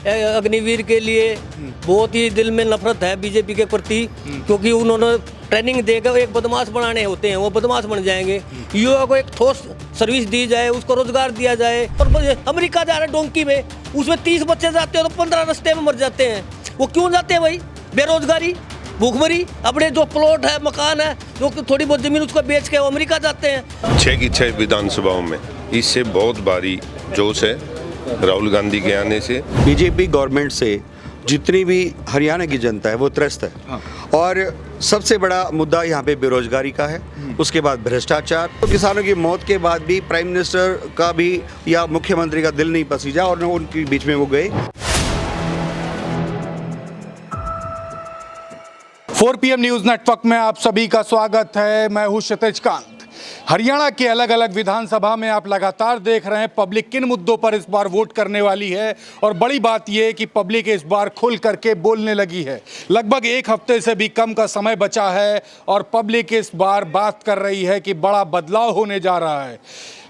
अग्निवीर के लिए बहुत ही दिल में नफरत है बीजेपी के प्रति, क्योंकि उन्होंने ट्रेनिंग देकर एक बदमाश बनाने होते हैं, वो बदमाश बन जाएंगे। युवा को एक ठोस सर्विस दी जाए, उसको रोजगार दिया जाए। और अमेरिका जा रहा है डोंकी में, उसमें 30 बच्चे जाते हैं तो 15 रास्ते में मर जाते हैं। वो क्यों जाते हैं भाई? बेरोजगारी, भूखमरी। अपने जो प्लॉट है, मकान है, जो थोड़ी बहुत जमीन उसको बेच के वो अमेरिका जाते हैं। 6 की 6 विधानसभाओं में इससे बहुत भारी जोश है राहुल गांधी के आने से। बीजेपी गवर्नमेंट से जितनी भी हरियाणा की जनता है वो त्रस्त है। हाँ। और सबसे बड़ा मुद्दा यहाँ पे बेरोजगारी का है, उसके बाद भ्रष्टाचार। तो किसानों की मौत के बाद भी प्राइम मिनिस्टर का भी या मुख्यमंत्री का दिल नहीं पसीजा और न उनके बीच में वो गए। 4 PM न्यूज नेटवर्क में आप सभी का स्वागत है। मैं हूं क्षितिज कांत। हरियाणा के अलग अलग विधानसभा में आप लगातार देख रहे हैं पब्लिक किन मुद्दों पर इस बार वोट करने वाली है। और बड़ी बात यह है कि पब्लिक इस बार खुल करके बोलने लगी है। लगभग 1 हफ्ते से भी कम का समय बचा है और पब्लिक इस बार बात कर रही है कि बड़ा बदलाव होने जा रहा है।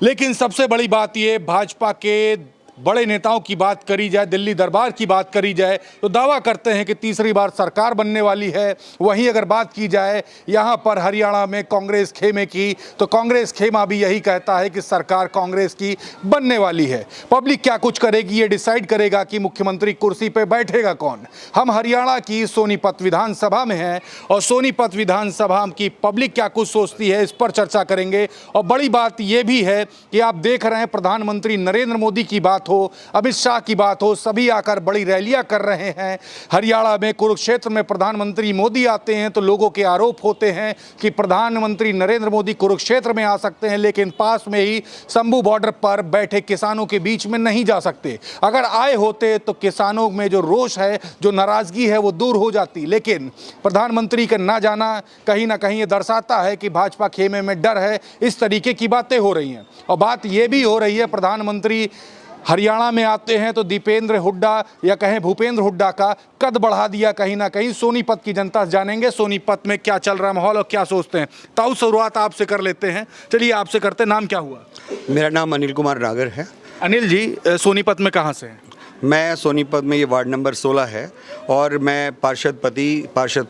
लेकिन सबसे बड़ी बात यह, भाजपा के बड़े नेताओं की बात करी जाए, दिल्ली दरबार की बात करी जाए तो दावा करते हैं कि तीसरी बार सरकार बनने वाली है। वहीं अगर बात की जाए यहाँ पर हरियाणा में कांग्रेस खेमे की, तो कांग्रेस खेमा भी यही कहता है कि सरकार कांग्रेस की बनने वाली है। पब्लिक क्या कुछ करेगी ये डिसाइड करेगा कि मुख्यमंत्री कुर्सी पर बैठेगा कौन। हम हरियाणा की सोनीपत विधानसभा में हैं और सोनीपत विधानसभा की पब्लिक क्या कुछ सोचती है इस पर चर्चा करेंगे। और बड़ी बात यह भी है कि आप देख रहे हैं प्रधानमंत्री नरेंद्र मोदी की बात हो, अमित शाह की बात हो, सभी आकर बड़ी रैलियां कर रहे हैं। हरियाणा में कुरुक्षेत्र में प्रधानमंत्री मोदी आते हैं तो लोगों के आरोप होते हैं कि प्रधानमंत्री नरेंद्र मोदी कुरुक्षेत्र में आ सकते हैं लेकिन पास में ही शंभू बॉर्डर पर बैठे किसानों के बीच में नहीं जा सकते। अगर आए होते तो किसानों में जो रोष है, जो नाराजगी है वो दूर हो जाती। लेकिन प्रधानमंत्री का ना जाना कहीं ना कहीं ये दर्शाता है कि भाजपा खेमे में डर है। इस तरीके की बातें हो रही हैं। और बात ये भी हो रही है प्रधानमंत्री हरियाणा में आते हैं तो दीपेंद्र हुड्डा या कहें भूपेंद्र हुड्डा का कद बढ़ा दिया कहीं ना कहीं। सोनीपत की जनता जानेंगे सोनीपत में क्या चल रहा है माहौल और क्या सोचते हैं। ताऊ शुरुआत आपसे कर लेते हैं। चलिए आपसे करते हैं। नाम क्या हुआ? मेरा नाम अनिल कुमार नागर है। अनिल जी, सोनीपत में कहाँ से हैं? मैं सोनीपत में, ये वार्ड नंबर 16 है और मैं पार्षद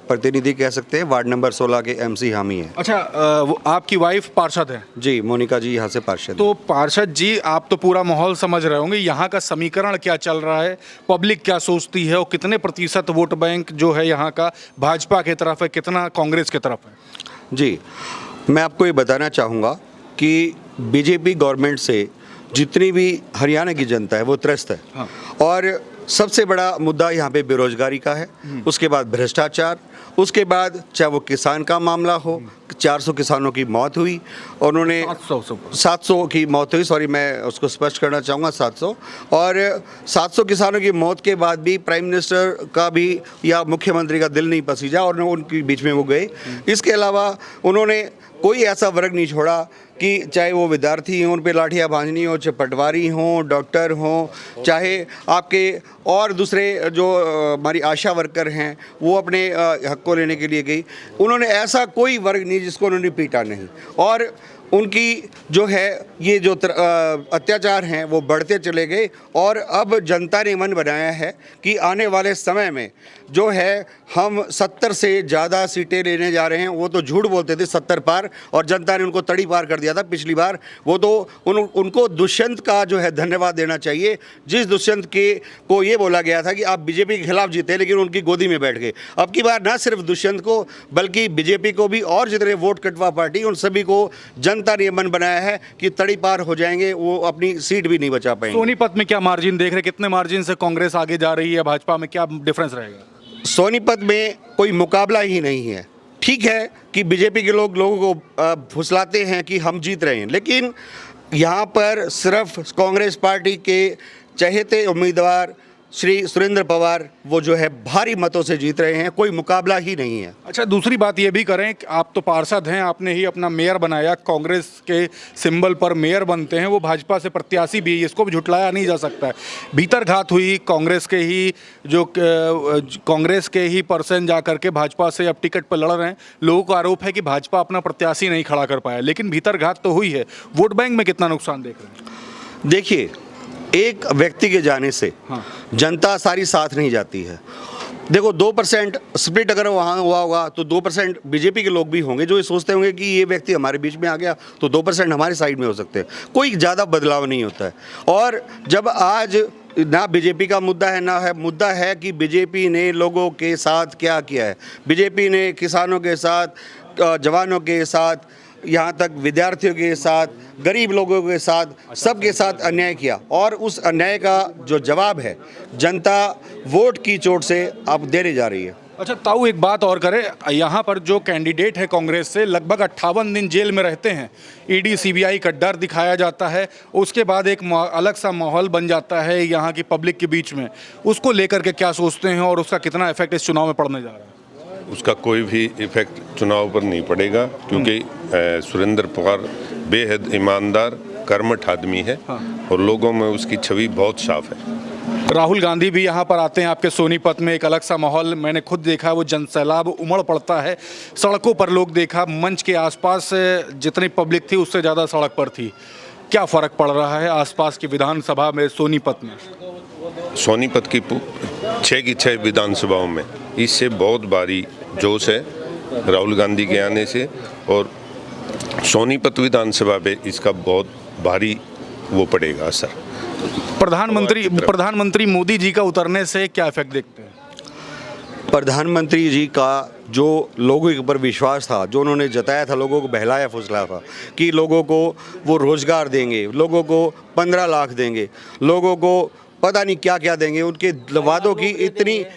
प्रतिनिधि कह सकते हैं, वार्ड नंबर 16 के MC हामी हैं। अच्छा, आपकी वाइफ पार्षद है? जी, मोनिका जी यहाँ से पार्षद। तो पार्षद जी, आप तो पूरा माहौल समझ रहे होंगे। यहाँ का समीकरण क्या चल रहा है, पब्लिक क्या सोचती है और कितने प्रतिशत वोट बैंक जो है यहाँ का भाजपा की तरफ है, कितना कांग्रेस की तरफ है? जी, मैं आपको ये बताना चाहूँगा कि बीजेपी गवर्नमेंट से जितनी भी हरियाणा की जनता है वो त्रस्त है। हाँ। और सबसे बड़ा मुद्दा यहाँ पे बेरोजगारी का है, उसके बाद भ्रष्टाचार, उसके बाद चाहे वो किसान का मामला हो, 400 किसानों की मौत हुई और उन्होंने 700 की मौत हुई, सॉरी मैं उसको स्पष्ट करना चाहूँगा 700। और 700 किसानों की मौत के बाद भी प्राइम मिनिस्टर का भी या मुख्यमंत्री का दिल नहीं पसीजा और न उनके बीच में वो गए। इसके अलावा उन्होंने कोई ऐसा वर्ग नहीं छोड़ा कि चाहे वो विद्यार्थी हों, उन पर लाठियाँ भांजनी हो, चाहे पटवारी हों, डॉक्टर हों, चाहे आपके और दूसरे जो हमारी आशा वर्कर हैं वो अपने हक को लेने के लिए गई। उन्होंने ऐसा कोई वर्ग नहीं जिसको उन्होंने पीटा नहीं। और उनकी जो है ये जो अत्याचार हैं वो बढ़ते चले गए। और अब जनता ने मन बनाया है कि आने वाले समय में जो है हम 70 से ज़्यादा सीटें लेने जा रहे हैं। वो तो झूठ बोलते थे 70 पार, और जनता ने उनको तड़ी पार कर दिया था पिछली बार। वो तो उनको दुष्यंत का जो है धन्यवाद देना चाहिए, जिस दुष्यंत को ये बोला गया था कि आप बीजेपी के खिलाफ जीते लेकिन उनकी गोदी में बैठ गए। अब की बार ना सिर्फ दुष्यंत को बल्कि बीजेपी को भी और जितने वोट कटवा पार्टी उन सभी को जनता ने मन बनाया है कि तड़ी पार हो जाएंगे, वो अपनी सीट भी नहीं बचा पाएंगे। सोनीपत में क्या मार्जिन देख रहे, कितने मार्जिन से कांग्रेस आगे जा रही है, भाजपा में क्या डिफरेंस रहेगा? सोनीपत में कोई मुकाबला ही नहीं है। ठीक है कि बीजेपी के लोगों को फुसलाते हैं कि हम जीत रहे हैं, लेकिन यहाँ पर सिर्फ कांग्रेस पार्टी के चहेते उम्मीदवार श्री सुरेंद्र पवार वो जो है भारी मतों से जीत रहे हैं, कोई मुकाबला ही नहीं है। अच्छा, दूसरी बात ये भी करें कि आप तो पार्षद हैं, आपने ही अपना मेयर बनाया, कांग्रेस के सिंबल पर मेयर बनते हैं, वो भाजपा से प्रत्याशी भी, इसको भी झुटलाया नहीं जा सकता है। भीतर घात हुई, कांग्रेस के ही पर्सन जा करके भाजपा से अब टिकट पर लड़ रहे हैं। लोगों का आरोप है कि भाजपा अपना प्रत्याशी नहीं खड़ा कर पाया, लेकिन भीतर घात तो हुई है। वोट बैंक में कितना नुकसान देख रहे हैं? देखिए, एक व्यक्ति के जाने से जनता सारी साथ नहीं जाती है। देखो 2% स्प्लिट अगर वहाँ हुआ होगा तो 2% बीजेपी के लोग भी होंगे जो ये सोचते होंगे कि ये व्यक्ति हमारे बीच में आ गया तो 2% हमारे साइड में हो सकते हैं। कोई ज़्यादा बदलाव नहीं होता है। और जब आज ना बीजेपी का मुद्दा है ना है मुद्दा है कि बीजेपी ने लोगों के साथ क्या किया है। बीजेपी ने किसानों के साथ, जवानों के साथ, यहाँ तक विद्यार्थियों के साथ, गरीब लोगों के साथ, सबके साथ अन्याय किया और उस अन्याय का जो जवाब है जनता वोट की चोट से अब देने जा रही है। अच्छा ताऊ, एक बात और करें, यहाँ पर जो कैंडिडेट है कांग्रेस से लगभग 58 दिन जेल में रहते हैं। ईडी सीबीआई का डर दिखाया जाता है, उसके बाद एक अलग सा माहौल बन जाता है यहाँ की पब्लिक के बीच में। उसको लेकर के क्या सोचते हैं और उसका कितना इफेक्ट इस चुनाव में पड़ने जा रहा है? उसका कोई भी इफेक्ट चुनाव पर नहीं पड़ेगा क्योंकि सुरेंद्र पवार बेहद ईमानदार कर्मठ आदमी है और लोगों में उसकी छवि बहुत साफ है। राहुल गांधी भी यहाँ पर आते हैं आपके सोनीपत में, एक अलग सा माहौल मैंने खुद देखा, वो जनसैलाब उमड़ पड़ता है। सड़कों पर लोग देखा, मंच के आसपास जितनी पब्लिक थी उससे ज़्यादा सड़क पर थी। क्या फ़र्क पड़ रहा है आसपास की विधानसभा में, सोनीपत में? सोनीपत की 6 की 6 विधानसभाओं में इससे बहुत भारी जोश है राहुल गांधी के आने से और सोनीपत विधानसभा पे इसका बहुत भारी वो पड़ेगा असर। प्रधानमंत्री मोदी जी का उतरने से क्या इफेक्ट देखते हैं? प्रधानमंत्री जी का जो लोगों के ऊपर विश्वास था, जो उन्होंने जताया था, लोगों को बहलाया फुसलाया था कि लोगों को वो रोज़गार देंगे, लोगों को 15 लाख देंगे, लोगों को पता नहीं क्या क्या देंगे। उनके वादों की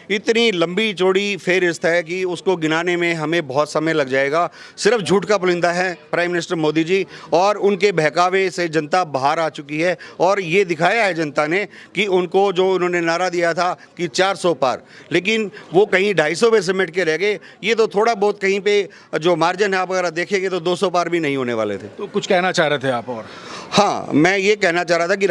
इतनी लंबी चौड़ी फेहरिस्त है कि उसको गिनाने में हमें बहुत समय लग जाएगा। सिर्फ झूठ का पुलिंदा है प्राइम मिनिस्टर मोदी जी और उनके बहकावे से जनता बाहर आ चुकी है। और ये दिखाया है जनता ने कि उनको जो उन्होंने नारा दिया था कि 400 पार, लेकिन वो कहीं 250 पे सिमट के रह गए। ये तो थोड़ा बहुत कहीं पे जो मार्जिन है आप अगर देखेंगे तो 200 पार भी नहीं होने वाले थे। तो कुछ कहना चाह रहे थे आप? और हाँ, मैं ये कहना चाह रहा था कि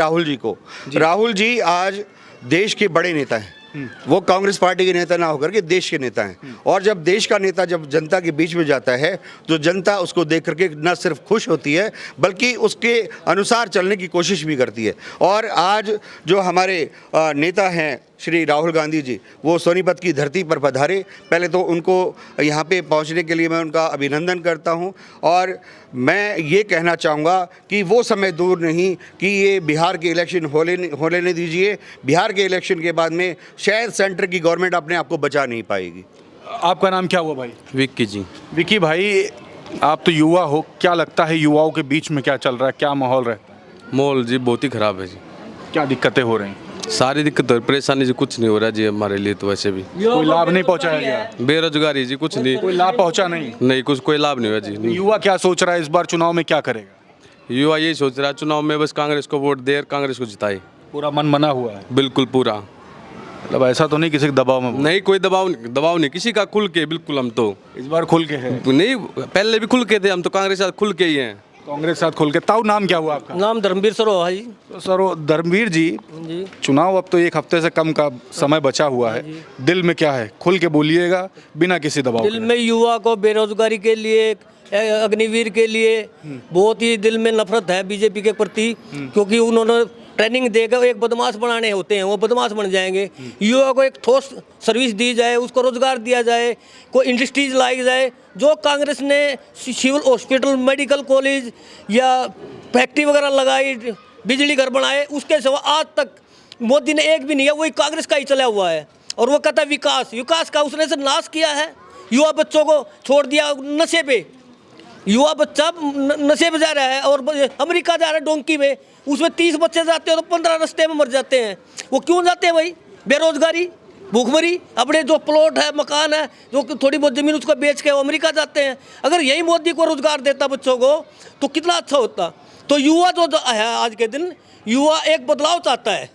राहुल जी आज देश के बड़े नेता हैं। वो कांग्रेस पार्टी के नेता ना होकर के देश के नेता हैं। और जब देश का नेता जब जनता के बीच में जाता है तो जनता उसको देख करके न सिर्फ खुश होती है बल्कि उसके अनुसार चलने की कोशिश भी करती है। और आज जो हमारे नेता हैं श्री राहुल गांधी जी, वो सोनीपत की धरती पर पधारे। पहले तो उनको यहाँ पे पहुँचने के लिए मैं उनका अभिनंदन करता हूँ और मैं ये कहना चाहूँगा कि वो समय दूर नहीं कि ये बिहार के इलेक्शन हो लेने दीजिए। बिहार के इलेक्शन के बाद में शायद सेंटर की गवर्नमेंट अपने आप को बचा नहीं पाएगी। आपका नाम क्या हुआ भाई? विक्की जी। विक्की भाई, आप तो युवा हो, क्या लगता है युवाओं के बीच में क्या चल रहा है, क्या माहौल रहता है? माहौल जी बहुत ही ख़राब है जी। क्या दिक्कतें हो रही हैं? सारी दिक्कत परेशानी जी, कुछ नहीं हो रहा जी हमारे लिए तो वैसे भी। कोई लाभ नहीं पहुंचाया गया? बेरोजगारी जी, कुछ नहीं, कोई लाभ पहुंचा नहीं? कुछ कोई लाभ नहीं हुआ जी। युवा क्या सोच रहा है इस बार चुनाव में, क्या करेगा? युवा यही सोच रहा है चुनाव में बस कांग्रेस को वोट दे, कांग्रेस को जिताए। पूरा मन बना हुआ है? बिल्कुल पूरा। मतलब ऐसा तो नहीं किसी के दबाव में? नहीं, कोई दबाव नहीं किसी का, खुल के बिल्कुल। हम तो इस बार खुल के है? नहीं, पहले भी खुल के थे, हम तो कांग्रेस के साथ खुल के ही हैं। कांग्रेस साथ खुल के। ताऊ, नाम क्या हुआ आपका? नाम धर्मवीर सरोहा जी। तो सर धर्मवीर जी, चुनाव अब तो 1 हफ्ते से कम का समय बचा हुआ है, दिल में क्या है? खुल के बोलिएगा बिना किसी दबाव। दिल में युवा को बेरोजगारी के लिए, अग्निवीर के लिए बहुत ही दिल में नफरत है बीजेपी के प्रति, क्योंकि उन्होंने ट्रेनिंग देकर एक बदमाश बनाने होते हैं, वो बदमाश बन जाएंगे। युवा को एक ठोस सर्विस दी जाए, उसको रोजगार दिया जाए, कोई इंडस्ट्रीज लाई जाए। जो कांग्रेस ने सिविल हॉस्पिटल, मेडिकल कॉलेज या फैक्ट्री वगैरह लगाई, बिजली घर बनाए, उसके सिवा आज तक मोदी ने एक भी नहीं है, वही कांग्रेस का ही चला हुआ है। और वो कहता है विकास का उसने से नाश किया है। युवा बच्चों को छोड़ दिया नशे पे, युवा बच्चा नशे पे जा रहा है और अमेरिका जा रहा है डोंकी में, उसमें 30 बच्चे जाते हैं तो 15 रास्ते में मर जाते हैं। वो क्यों जाते हैं भाई? बेरोजगारी, भूखमरी। अपने जो प्लॉट है, मकान है, जो थोड़ी बहुत ज़मीन उसको बेच के वो अमेरिका जाते हैं। अगर यही मोदी को रोजगार देता बच्चों को तो कितना अच्छा होता। तो युवा जो है आज के दिन, युवा एक बदलाव चाहता है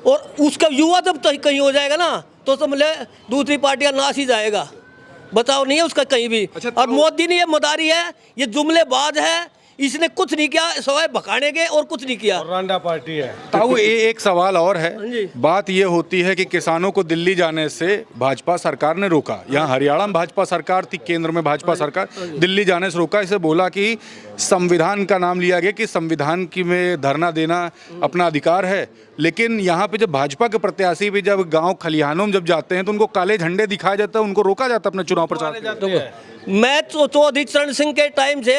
और उसका युवा जब कहीं हो जाएगा ना तो समझ ले दूसरी पार्टियाँ नाश ही जाएगा, बचाव नहीं है उसका कहीं भी। अच्छा, और मोदी ने ये मदारी है, ये जुमलेबाज है, इसने कुछ नहीं किया, सवाए भगाने के और कुछ नहीं किया। रांडा पार्टी है। ताऊ एक सवाल और है, जी। बात ये होती है कि किसानों को दिल्ली जाने से भाजपा सरकार ने रोका। यहाँ हरियाणा में भाजपा सरकार थी, केंद्र में भाजपा सरकार, दिल्ली जाने से रोका। इसे बोला कि संविधान का नाम लिया गया कि संविधान की में धरना देना अपना अधिकार है। लेकिन यहाँ पे जब भाजपा के प्रत्याशी भी जब गांव खलिहानों में जब जाते हैं तो उनको काले झंडे दिखाए जाते हैं, उनको रोका जाता है अपने चुनाव प्रचार से। मैं चौधरी चरण सिंह के टाइम से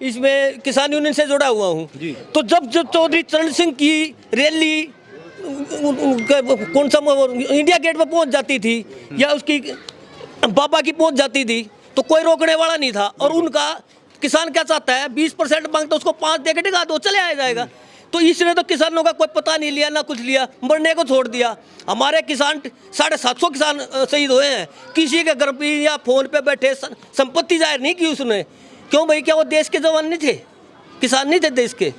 इसमें किसान यूनियन से जुड़ा हुआ हूँ। तो जब चौधरी चरण सिंह की रैली कौन सा इंडिया गेट पर पहुंच जाती थी या उसकी बाबा की पहुंच जाती थी तो कोई रोकने वाला नहीं था। और उनका किसान क्या चाहता है, 20% मांगता, उसको 5 दे के टिका दो, चले आ जाएगा। तो इसने तो किसानों का कोई पता नहीं लिया, ना कुछ लिया, मरने को छोड़ दिया। हमारे किसान 750 किसान शहीद हुए हैं, किसी के घर पे या फोन पे बैठे संपत्ति जाहिर नहीं की उसने। क्यों भाई, क्या वो देश के जवान नहीं थे, किसान नहीं थे देश के?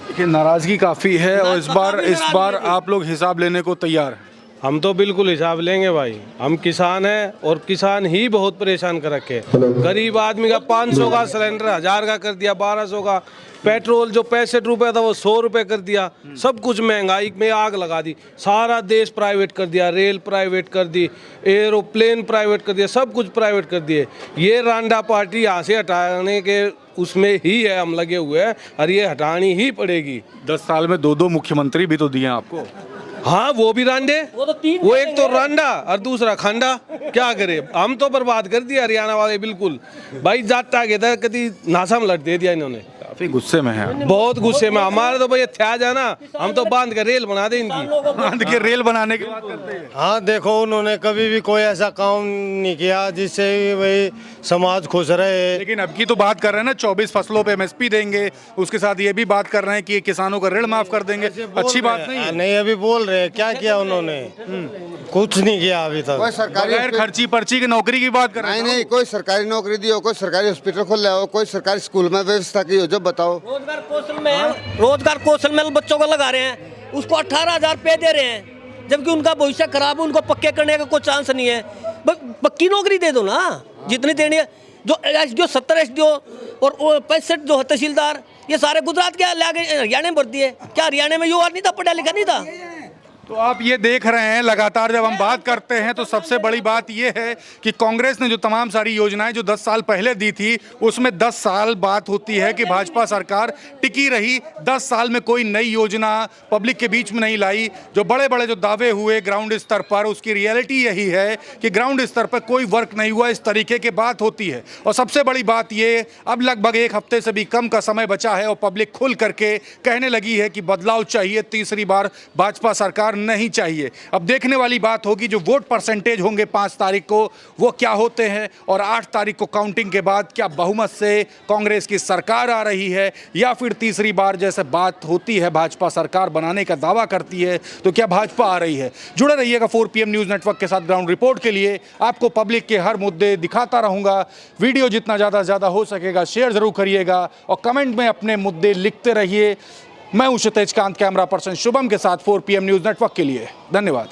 देखिए नाराजगी काफी है और इस बार आप लोग हिसाब लेने को तैयार हैं। हम तो बिल्कुल हिसाब लेंगे भाई, हम किसान हैं और किसान ही बहुत परेशान कर रखे। गरीब आदमी का 500 का सिलेंडर 1000 का कर दिया, 1200 का पेट्रोल जो 65 रुपये था वो 100 रुपये कर दिया। सब कुछ महंगाई में आग लगा दी, सारा देश प्राइवेट कर दिया, रेल प्राइवेट कर दी, एरोप्लेन प्राइवेट कर दिया, सब कुछ प्राइवेट कर दिए। ये रांडा पार्टी यहाँ से हटाने के उसमें ही है हम लगे हुए हैं और ये हटानी ही पड़ेगी। 10 साल में 2 मुख्यमंत्री भी तो दिए आपको। हाँ वो भी रांडे, वो तो 3 वो एक तो रांडा और दूसरा खांडा। क्या करे, हम तो बर्बाद कर दिया हरियाणा वाले बिल्कुल भाई। जाता गया था कभी नासा में लट दे दिया इन्होंने। काफी गुस्से में है, बहुत गुस्से में। हमारे तो भैया थ्या जाना, हम तो बांध के रेल बना दे इनकी। बांध के रेल बनाने की बात करते हैं। हाँ देखो, उन्होंने कभी भी कोई ऐसा काम नहीं किया जिससे भाई समाज खुश रहे। लेकिन अब की तो बात कर रहे हैं ना, 24 फसलों पे MSP देंगे, उसके साथ ये भी बात कर रहे हैं कि किसानों का ऋण माफ कर देंगे। अच्छी बात नहीं है। नहीं, अभी बोल रहे हैं, क्या किया उन्होंने? कुछ नहीं किया अभी तक। कोई सरकारी बगैर खर्ची पर्ची की नौकरी की बात कर रहे नहीं हैं। नहीं, कोई सरकारी नौकरी दी हो, कोई सरकारी हॉस्पिटल खोल हो, कोई सरकारी स्कूल में व्यवस्था की हो, जो बताओ। रोजगार कौशल में बच्चों को लगा रहे हैं, उसको 18,000 रुपये दे रहे हैं, जबकि उनका भविष्य खराब है, उनको पक्के करने का कोई चांस नहीं है। पक्की नौकरी दे दो ना, जितनी देनी है। जो SDO 70 SDO और 65 जो तहसीलदार, ये सारे गुजरात के आगे हरियाणा में भर दिए। क्या हरियाणा में युवा नहीं था, पढ़ा लिखा नहीं था? तो आप ये देख रहे हैं लगातार जब हम बात करते हैं तो सबसे बड़ी बात ये है कि कांग्रेस ने जो तमाम सारी योजनाएं जो 10 साल पहले दी थी, उसमें 10 साल बात होती है कि भाजपा सरकार टिकी रही। 10 साल में कोई नई योजना पब्लिक के बीच में नहीं लाई। जो बड़े बड़े जो दावे हुए ग्राउंड स्तर पर, उसकी रियलिटी यही है कि ग्राउंड स्तर पर कोई वर्क नहीं हुआ। इस तरीके की बात होती है। और सबसे बड़ी बात ये, अब लगभग 1 हफ्ते से भी कम का समय बचा है और पब्लिक खुल करके कहने लगी है कि बदलाव चाहिए, तीसरी बार भाजपा सरकार नहीं चाहिए। अब देखने वाली बात होगी जो वोट परसेंटेज होंगे 5 तारीख को, वो क्या होते हैं, और 8 तारीख को काउंटिंग के बाद क्या बहुमत से कांग्रेस की सरकार आ रही है या फिर तीसरी बार जैसे बात होती है भाजपा सरकार बनाने का दावा करती है तो क्या भाजपा आ रही है। जुड़े रहिएगा 4 PM न्यूज़ नेटवर्क के साथ। ग्राउंड रिपोर्ट के लिए आपको पब्लिक के हर मुद्दे दिखाता रहूंगा। वीडियो जितना ज़्यादा हो सकेगा शेयर जरूर करिएगा और कमेंट में अपने मुद्दे लिखते रहिए। मैं हूं क्षितिज कांत, कैमरा पर्सन शुभम के साथ 4 PM न्यूज़ नेटवर्क के लिए। धन्यवाद।